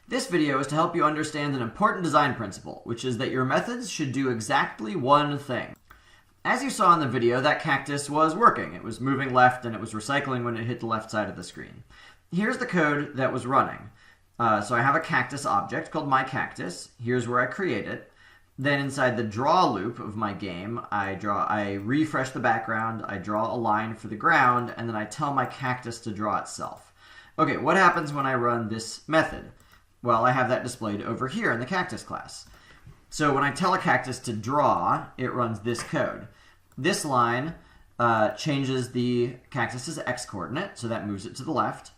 This video is to help you understand an important design principle, which is that your methods should do exactly one thing. As you saw in the video, that cactus was working. It was moving left and it was recycling when it hit the left side of the screen. Here's the code that was running. So I have a cactus object called myCactus. Here's where I create it. Then inside the draw loop of my game, I refresh the background, I draw a line for the ground, and then I tell my cactus to draw itself. Okay, what happens when I run this method? Well, I have that displayed over here in the cactus class. So when I tell a cactus to draw, it runs this code. This line changes the cactus's x-coordinate, so that moves it to the left.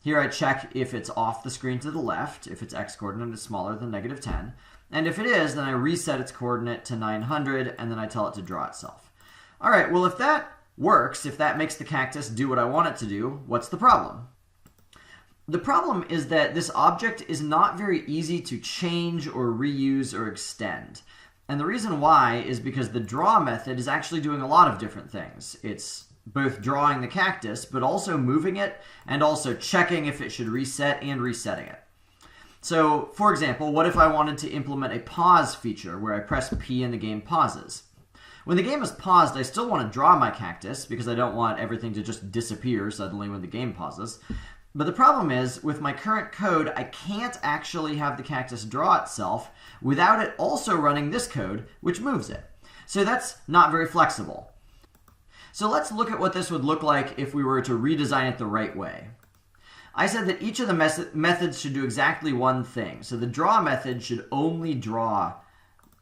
Here I check if it's off the screen to the left, if its x-coordinate is smaller than -10. And if it is, then I reset its coordinate to 900, and then I tell it to draw itself. All right, well, if that works, if that makes the cactus do what I want it to do, what's the problem? The problem is that this object is not very easy to change or reuse or extend. And the reason why is because the draw method is actually doing a lot of different things. It's both drawing the cactus, but also moving it, and also checking if it should reset and resetting it. So, for example, what if I wanted to implement a pause feature where I press P and the game pauses? When the game is paused, I still want to draw my cactus because I don't want everything to just disappear suddenly when the game pauses. But the problem is, with my current code, I can't actually have the cactus draw itself without it also running this code, which moves it. So that's not very flexible. So let's look at what this would look like if we were to redesign it the right way. I said that each of the methods should do exactly one thing. So the draw method should only draw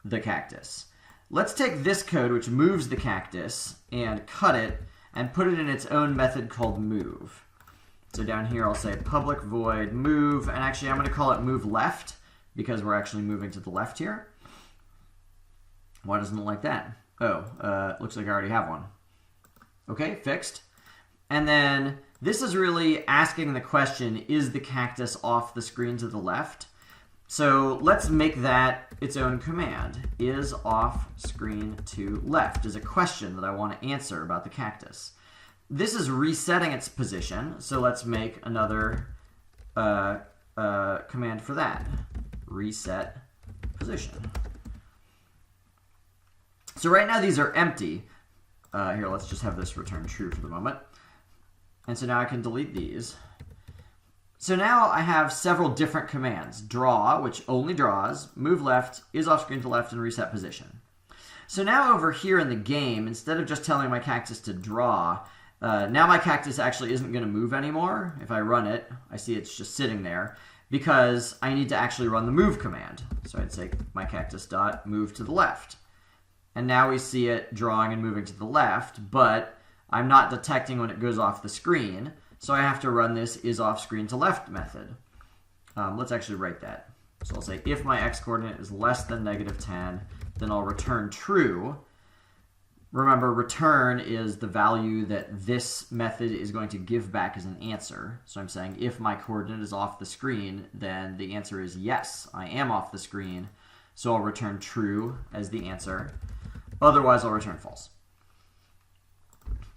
the cactus. Let's take this code, which moves the cactus, and cut it and put it in its own method called move. So down here I'll say public void move, and actually I'm going to call it move left because we're actually moving to the left here. Why doesn't it like that? Oh, looks like I already have one. Okay, fixed. And then this is really asking the question, is the cactus off the screen to the left? So let's make that its own command. Is off screen to left is a question that I want to answer about the cactus. This is resetting its position, so let's make another command for that. Reset position. So right now these are empty. Here, let's just have this return true for the moment. And so now I can delete these. So now I have several different commands. Draw, which only draws, move left, is off screen to left, and reset position. So now over here in the game, instead of just telling my cactus to draw, now my cactus actually isn't going to move anymore. If I run it, I see it's just sitting there because I need to actually run the move command. So I'd say my cactus dot move to the left. And now we see it drawing and moving to the left, but I'm not detecting when it goes off the screen, so I have to run this is off screen to left method. Let's actually write that. So I'll say if my x-coordinate is less than -10, then I'll return true. Remember, return is the value that this method is going to give back as an answer. So I'm saying if my coordinate is off the screen, then the answer is yes, I am off the screen. So I'll return true as the answer. Otherwise, I'll return false.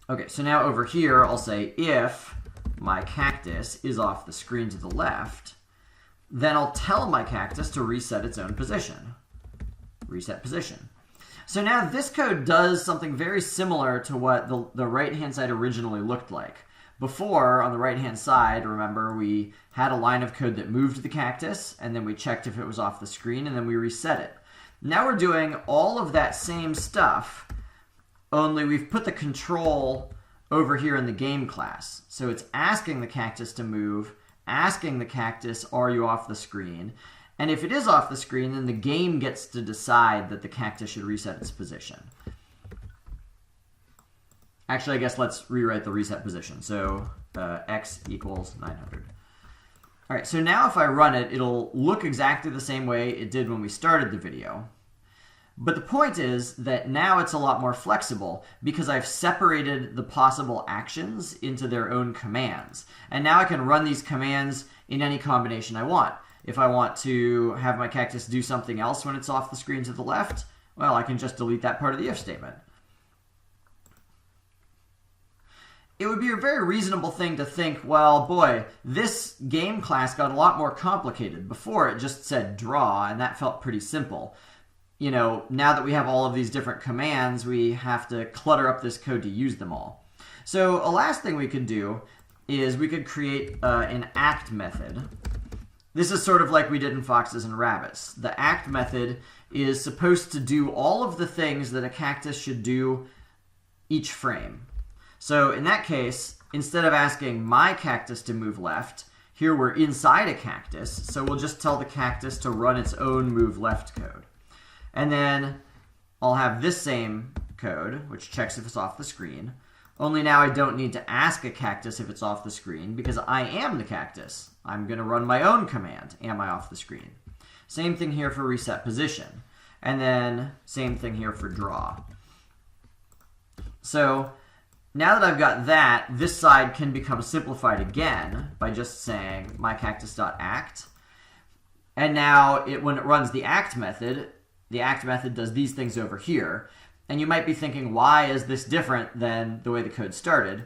Okay, so now over here, I'll say if my cactus is off the screen to the left, then I'll tell my cactus to reset its own position. Reset position. So now this code does something very similar to what the right-hand side originally looked like. Before, on the right-hand side, remember, we had a line of code that moved the cactus, and then we checked if it was off the screen, and then we reset it. Now we're doing all of that same stuff, only we've put the control over here in the game class. So it's asking the cactus to move, asking the cactus, are you off the screen? And if it is off the screen, then the game gets to decide that the cactus should reset its position. Actually, I guess let's rewrite the reset position. So x equals 900. All right, so now if I run it, it'll look exactly the same way it did when we started the video. But the point is that now it's a lot more flexible because I've separated the possible actions into their own commands. And now I can run these commands in any combination I want. If I want to have my cactus do something else when it's off the screen to the left, well, I can just delete that part of the if statement. it would be a very reasonable thing to think, well, boy, this game class got a lot more complicated. Before, it just said draw, and that felt pretty simple. You know, now that we have all of these different commands, we have to clutter up this code to use them all. So a last thing we could do is we could create an act method. This is sort of like we did in foxes and rabbits. The act method is supposed to do all of the things that a cactus should do each frame. So in that case, instead of asking my cactus to move left, here we're inside a cactus, so we'll just tell the cactus to run its own move left code. And then I'll have this same code, which checks if it's off the screen. Only now I don't need to ask a cactus if it's off the screen because I am the cactus. I'm going to run my own command, am I off the screen? Same thing here for reset position. And then same thing here for draw. So now that I've got that, this side can become simplified again by just saying myCactus.act. And now when it runs the act method does these things over here. And you might be thinking, why is this different than the way the code started?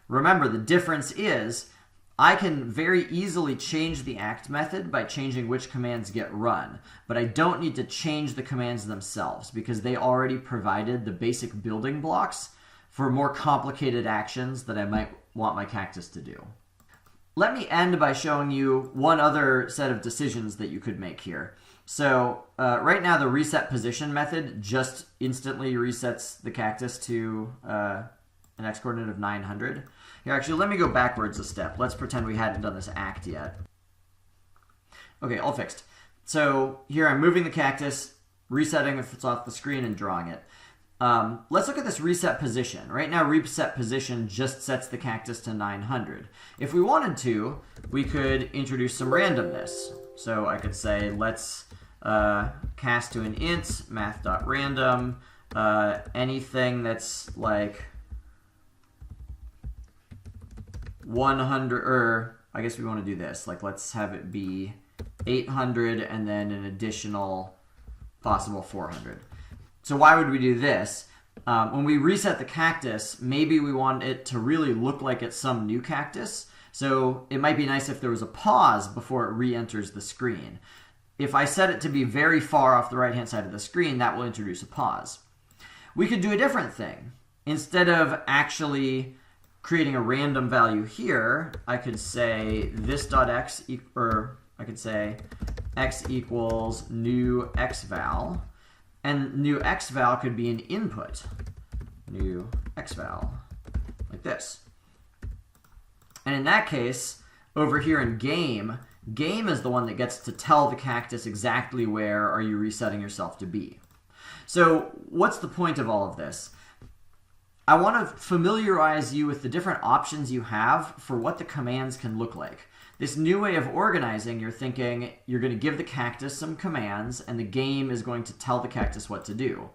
Remember, the difference is I can very easily change the act method by changing which commands get run, but I don't need to change the commands themselves because they already provided the basic building blocks for more complicated actions that I might want my cactus to do. Let me end by showing you one other set of decisions that you could make here. So right now the reset position method just instantly resets the cactus to an x coordinate of 900. Here, actually, let me go backwards a step. Let's pretend we hadn't done this act yet. Okay, all fixed. So here I'm moving the cactus, resetting if it's off the screen, and drawing it. Let's look at this reset position. Right now, reset position just sets the cactus to 900. If we wanted to, we could introduce some randomness. So I could say, let's cast to an int, math.random, anything that's like 100, or I guess we want to do this. Like, let's have it be 800 and then an additional possible 400. So why would we do this? When we reset the cactus, maybe we want it to really look like it's some new cactus. So it might be nice if there was a pause before it re-enters the screen. If I set it to be very far off the right-hand side of the screen, that will introduce a pause. We could do a different thing. Instead of actually creating a random value here, I could say this.x, or I could say x equals new xval. And new xval could be an input. New xval, like this. And in that case, over here in game is the one that gets to tell the cactus exactly where are you resetting yourself to be. So what's the point of all of this? I want to familiarize you with the different options you have for what the commands can look like. This new way of organizing, you're thinking you're going to give the cactus some commands and the game is going to tell the cactus what to do.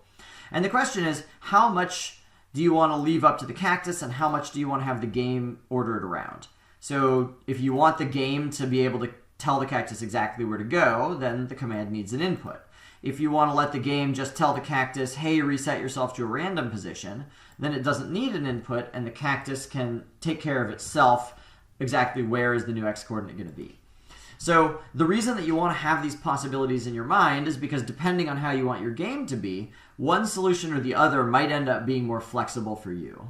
And the question is, how much do you want to leave up to the cactus and how much do you want to have the game order it around? So if you want the game to be able to tell the cactus exactly where to go, then the command needs an input. If you want to let the game just tell the cactus, hey, reset yourself to a random position, then it doesn't need an input and the cactus can take care of itself exactly where is the new x coordinate going to be. So the reason that you want to have these possibilities in your mind is because depending on how you want your game to be, one solution or the other might end up being more flexible for you.